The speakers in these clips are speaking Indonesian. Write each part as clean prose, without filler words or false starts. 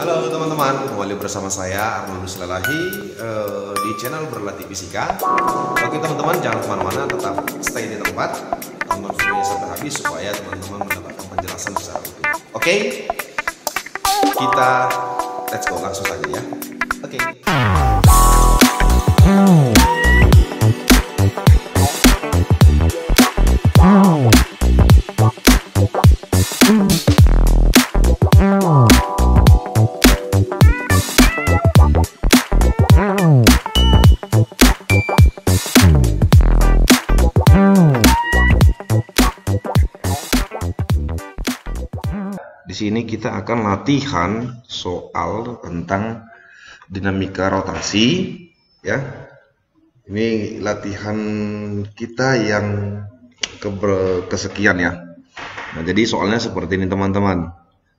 Halo teman-teman, kembali bersama saya Arnold Silalahi di channel Berlatih Fisika. Oke teman-teman, jangan kemana-mana, tetap stay di tempat, tonton videonya sampai habis supaya teman-teman mendapatkan penjelasan secara utuh. Oke, kita let's go langsung saja ya. Oke. Di sini kita akan latihan soal tentang dinamika rotasi ya. Ini latihan kita yang kesekian ya. Nah, jadi soalnya seperti ini teman-teman.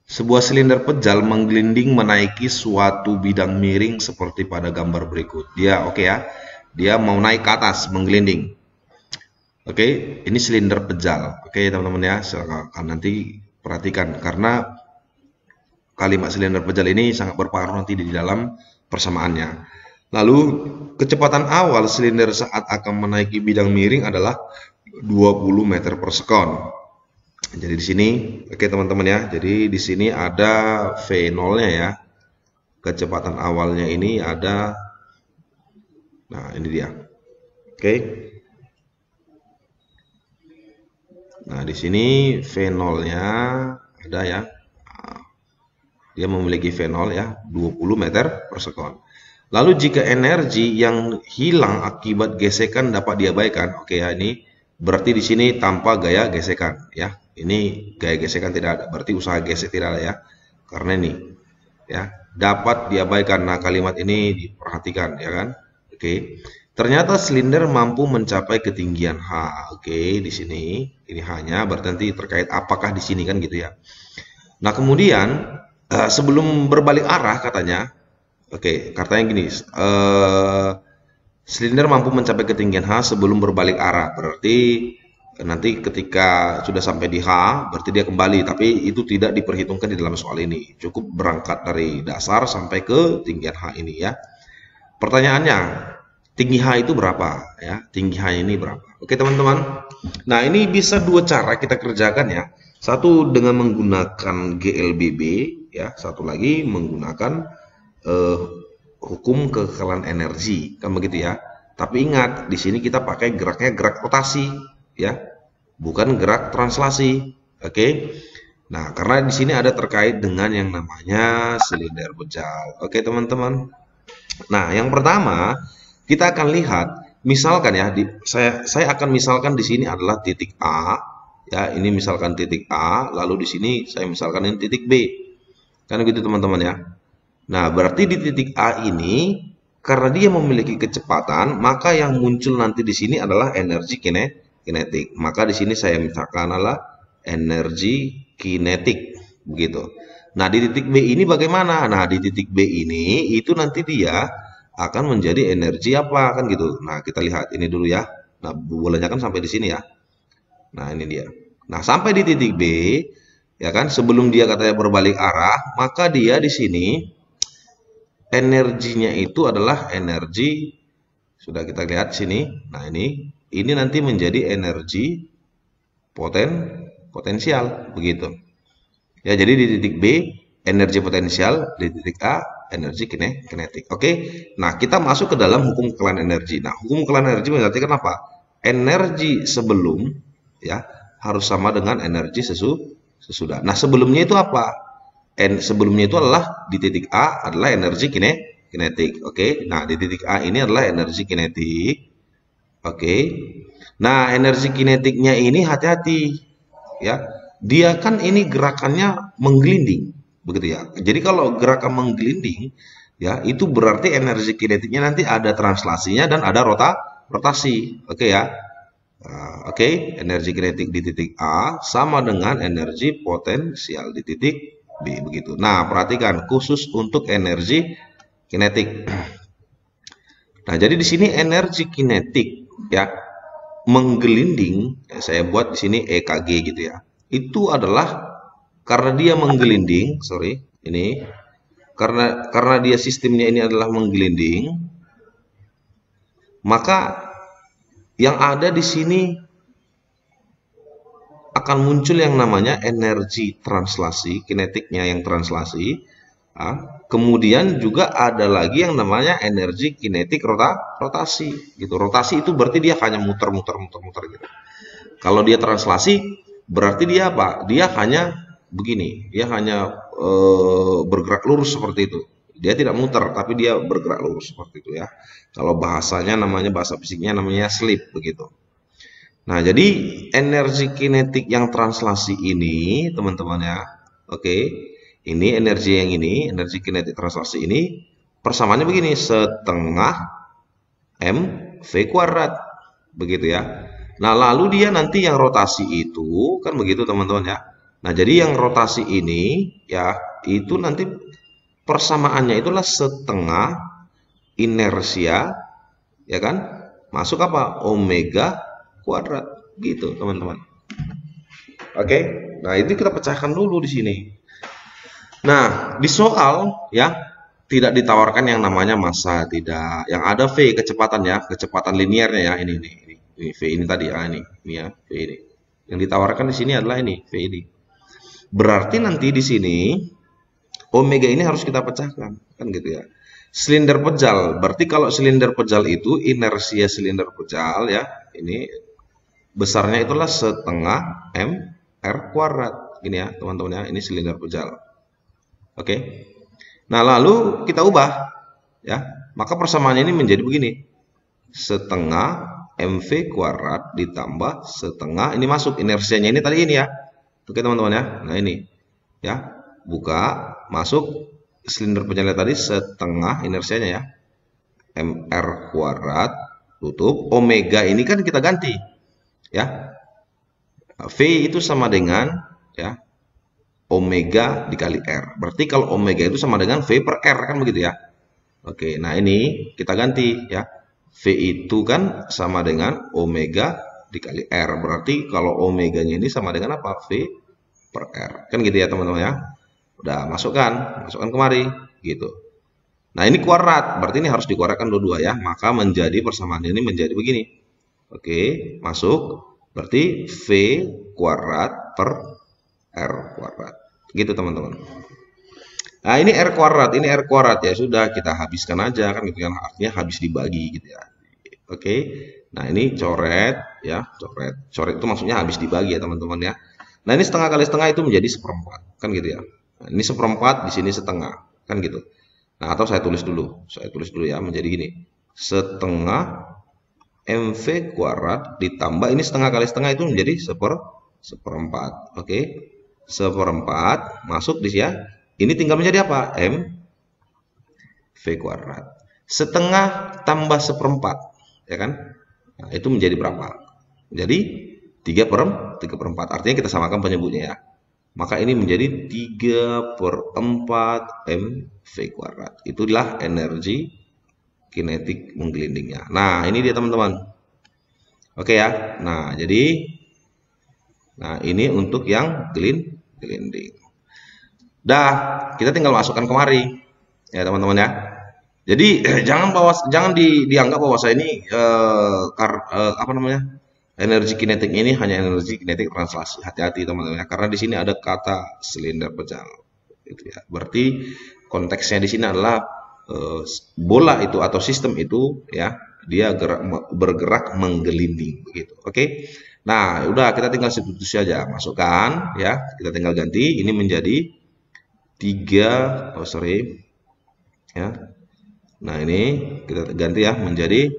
Sebuah silinder pejal menggelinding menaiki suatu bidang miring seperti pada gambar berikut. Dia oke ya. Dia mau naik ke atas, menggelinding. Oke, ini silinder pejal. Oke, teman-teman ya. Silakan nanti perhatikan karena kalimat silinder pejal ini sangat berpengaruh nanti di dalam persamaannya. Lalu kecepatan awal silinder saat akan menaiki bidang miring adalah 20 meter per sekon. Jadi di sini, oke teman-teman ya. Jadi di sini ada V0-nya ya. Kecepatan awalnya ini ada. Nah, ini dia. Oke. Nah, di sini V0-nya ada ya. Dia memiliki V0 ya, 20 meter per sekon. Lalu jika energi yang hilang akibat gesekan dapat diabaikan, oke ya, ini berarti di sini tanpa gaya gesekan ya. Ini gaya gesekan tidak ada, berarti usaha gesek tidak ada ya. Karena ini ya, dapat diabaikan. Nah, kalimat ini diperhatikan ya kan. Oke. Ternyata silinder mampu mencapai ketinggian H. Oke, di sini ini hanya berarti terkait apakah di sini kan gitu ya. Nah, kemudian sebelum berbalik arah katanya, oke, katanya gini, silinder mampu mencapai ketinggian H sebelum berbalik arah. Berarti nanti ketika sudah sampai di H, berarti dia kembali. Tapi itu tidak diperhitungkan di dalam soal ini. Cukup berangkat dari dasar sampai ke ketinggian H ini ya. Pertanyaannya, tinggi H itu berapa ya? Tinggi H ini berapa? Oke teman-teman. Nah, ini bisa dua cara kita kerjakan ya. Satu dengan menggunakan GLBB ya, satu lagi menggunakan hukum kekekalan energi kan begitu ya. Tapi ingat, di sini kita pakai geraknya gerak rotasi ya, bukan gerak translasi. Oke. Nah, karena di sini ada terkait dengan yang namanya silinder pejal. Oke teman-teman. Nah, yang pertama kita akan lihat, misalkan ya, saya akan misalkan di sini adalah titik A, ya, ini misalkan titik A, lalu di sini saya misalkan ini titik B, kan gitu teman-teman ya. Nah, berarti di titik A ini, karena dia memiliki kecepatan, maka yang muncul nanti di sini adalah energi kinetik. Maka di sini saya misalkan adalah energi kinetik, begitu. Nah, di titik B ini bagaimana? Nah, di titik B ini itu nanti dia akan menjadi energi apa kan gitu. Nah, kita lihat ini dulu ya. Nah, bolanya kan sampai di sini ya. Nah, ini dia. Nah, sampai di titik B ya kan, sebelum dia katanya berbalik arah, maka dia di sini energinya itu adalah energi, sudah kita lihat sini. Nah, ini nanti menjadi energi potensial begitu. Ya, jadi di titik B energi potensial, di titik A energi kinetik. Oke. Nah, kita masuk ke dalam hukum kekalahan energi. Nah, hukum kekalahan energi mengartikan apa? Energi sebelum ya harus sama dengan energi sesudah. Nah, sebelumnya itu apa? Sebelumnya itu adalah di titik A adalah energi kinetik. Oke. Nah, di titik A ini adalah energi kinetik. Oke. Nah, energi kinetiknya ini hati-hati ya. Dia kan ini gerakannya menggelinding, begitu ya. Jadi kalau gerakan menggelinding ya, itu berarti energi kinetiknya nanti ada translasinya dan ada rotasi. Oke ya. Oke, energi kinetik di titik A sama dengan energi potensial di titik B begitu. Nah, perhatikan khusus untuk energi kinetik. Nah, jadi di sini energi kinetik ya menggelinding, ya, saya buat di sini EKG gitu ya. Itu adalah karena dia menggelinding, karena dia sistemnya ini adalah menggelinding, maka yang ada di sini akan muncul yang namanya energi translasi, kinetiknya yang translasi. Kemudian juga ada lagi yang namanya energi kinetik rotasi gitu. Rotasi itu berarti dia hanya muter gitu. Kalau dia translasi berarti dia apa? Dia hanya begini, dia hanya bergerak lurus seperti itu. Dia tidak muter, tapi dia bergerak lurus seperti itu ya. Kalau bahasanya namanya, bahasa fisiknya namanya slip begitu. Nah, jadi energi kinetik yang translasi ini, teman-teman ya, oke, ini energi yang ini, energi kinetik translasi ini, persamaannya begini, setengah mv kuadrat, begitu ya. Nah, lalu dia nanti yang rotasi itu, kan begitu teman-teman ya. Nah, jadi yang rotasi ini, ya, itu nanti persamaannya itulah setengah inersia, ya kan, masuk apa? Omega kuadrat gitu teman-teman. Oke, nah ini kita pecahkan dulu di sini. Nah, di soal ya tidak ditawarkan yang namanya massa, tidak. Yang ada v kecepatan ya, kecepatan linearnya ya, ini v ini tadi ya, ini ya v ini. Yang ditawarkan di sini adalah ini v ini. Berarti nanti di sini omega ini harus kita pecahkan, kan gitu ya. Silinder pejal, berarti kalau silinder pejal itu inersia silinder pejal ya, ini besarnya itulah setengah mr kuadrat. Gini ya teman-teman ya, ini silinder pejal. Oke. Nah, lalu kita ubah ya. Maka persamaannya ini menjadi begini. Setengah mv kuadrat ditambah setengah, ini masuk inersianya ini tadi ini ya. Oke teman-teman ya. Nah, ini ya. Buka, masuk silinder pejalnya tadi setengah inersianya ya. Mr kuadrat, tutup. Omega ini kan kita ganti. Ya, V itu sama dengan ya omega dikali R. Berarti kalau omega itu sama dengan V per R kan begitu ya. Oke, nah ini kita ganti ya. V itu kan sama dengan omega dikali R. Berarti kalau omeganya ini sama dengan apa? V per R. Kan gitu ya teman-teman ya. Udah masukkan kemari gitu. Nah, ini kuadrat, berarti ini harus dikuadratkan dua-dua ya. Maka menjadi persamaan ini menjadi begini. Oke, masuk. Berarti V kuadrat per R kuadrat. Gitu teman-teman. Nah, ini R kuadrat ya. Sudah, kita habiskan aja kan gitu kan. Artinya habis dibagi gitu ya. Oke. Nah, ini coret ya, coret. Coret itu maksudnya habis dibagi ya teman-teman ya. Nah, ini setengah kali setengah itu menjadi seperempat. Kan gitu ya. Nah, ini seperempat, di sini setengah. Kan gitu. Nah, atau saya tulis dulu. Saya tulis dulu ya, menjadi gini. Setengah mv kuadrat ditambah ini setengah kali setengah itu menjadi seperempat. Oke. Seperempat masuk di sini ya. Ini tinggal menjadi apa? mv kuadrat. Setengah tambah seperempat, ya kan? Nah, itu menjadi berapa? Jadi 3/4. Artinya kita samakan penyebutnya ya. Maka ini menjadi 3/4 mv kuadrat. Itulah energi kinetik menggelindingnya. Nah, ini dia teman-teman. Oke ya. Nah, jadi ini untuk yang gelinding. Dah, kita tinggal masukkan kemari. Ya, teman-teman ya. Jadi jangan dianggap bahwa saya ini apa namanya? Energi kinetiknya ini hanya energi kinetik translasi. Hati-hati teman-teman ya, karena di sini ada kata silinder pejal. Gitu ya. Berarti konteksnya di sini adalah bola itu atau sistem itu ya, dia bergerak menggelinding begitu. Oke. Nah, udah kita tinggal substitusi aja, masukkan ya, kita tinggal ganti ini menjadi 3 ya. Nah, ini kita ganti ya menjadi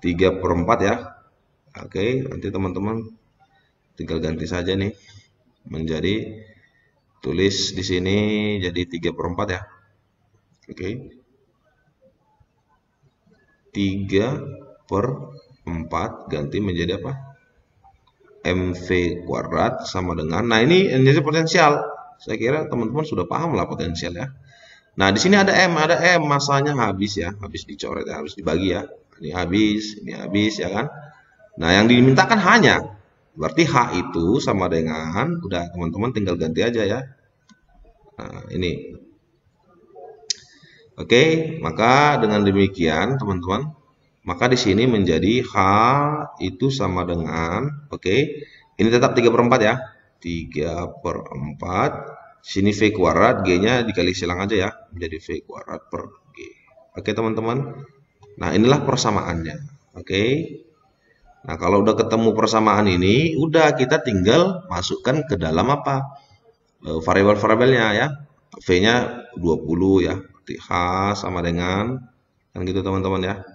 3/4 ya. Oke, nanti teman-teman tinggal ganti saja nih menjadi, tulis di sini jadi 3/4 ya. Oke. 3/4 ganti menjadi apa? mv kuadrat sama dengan, nah ini energi potensial. Saya kira teman-teman sudah paham lah potensial ya. Nah, di sini ada masanya habis ya, habis dicoret ya, habis dibagi ya. Ini habis ya kan. Nah, yang dimintakan hanya, berarti H itu sama dengan, udah teman-teman tinggal ganti aja ya. Nah, ini Oke, maka dengan demikian teman-teman, maka di sini menjadi H itu sama dengan, oke, ini tetap 3/4 ya. 3/4. Sini V kuadrat, G-nya dikali silang aja ya, menjadi V kuadrat per G. Oke teman-teman. Nah, inilah persamaannya. Oke. Nah, kalau udah ketemu persamaan ini, udah kita tinggal masukkan ke dalam apa? Variabel-variabelnya ya. V-nya 20 ya. Berarti H sama dengan, kan gitu teman-teman ya.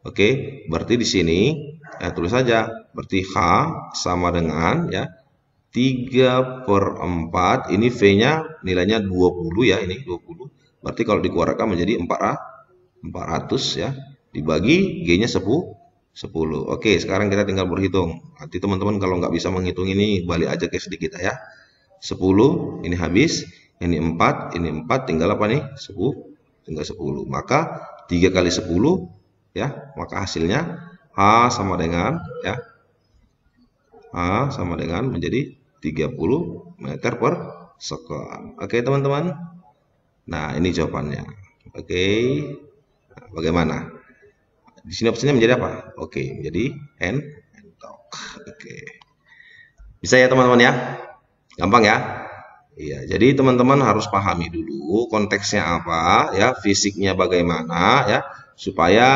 Oke, berarti di sini ya tulis saja. Berarti H sama dengan ya 3/4. Ini V-nya nilainya 20 ya, ini 20. Berarti kalau dikeluarkan menjadi 400 ya. Dibagi G-nya 10. Oke, sekarang kita tinggal berhitung. Nanti teman-teman kalau nggak bisa menghitung ini, balik aja ke sedikit ya. 10, ini habis. Ini 4, tinggal apa nih? 10, tinggal 10. Maka 3 kali 10 ya, maka hasilnya H sama dengan ya. H sama dengan menjadi 30 meter per second. Oke, teman-teman. Nah, ini jawabannya. Oke. Nah, bagaimana? Di sini opsinya menjadi apa? Oke, menjadi and talk. Oke. Bisa ya, teman-teman ya? Gampang ya? Iya, jadi teman-teman harus pahami dulu konteksnya apa, ya, fisiknya bagaimana, ya, supaya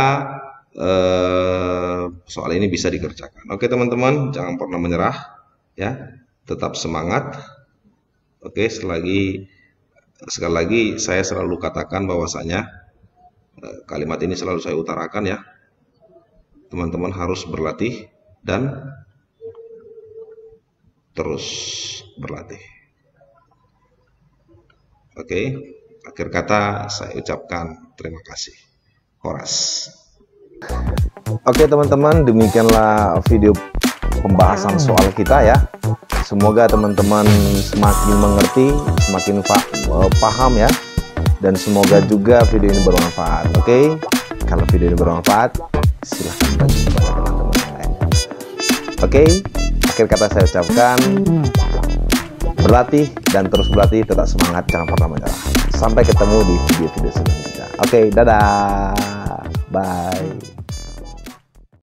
soal ini bisa dikerjakan. Oke, teman-teman, jangan pernah menyerah, ya, tetap semangat. Oke, sekali lagi saya selalu katakan bahwasanya kalimat ini selalu saya utarakan ya, teman-teman harus berlatih dan terus berlatih. Oke, akhir kata saya ucapkan terima kasih. Horas. Oke teman-teman, demikianlah video pembahasan soal kita ya. Semoga teman-teman semakin mengerti, semakin paham ya. Dan semoga juga video ini bermanfaat. Oke, kalau video ini bermanfaat, silahkan bagi kepada teman-teman yang lain. Oke, akhir kata saya ucapkan berlatih dan terus berlatih, tetap semangat, jangan pernah menyerah. Sampai ketemu di video-video selanjutnya. Oke, dadah, bye.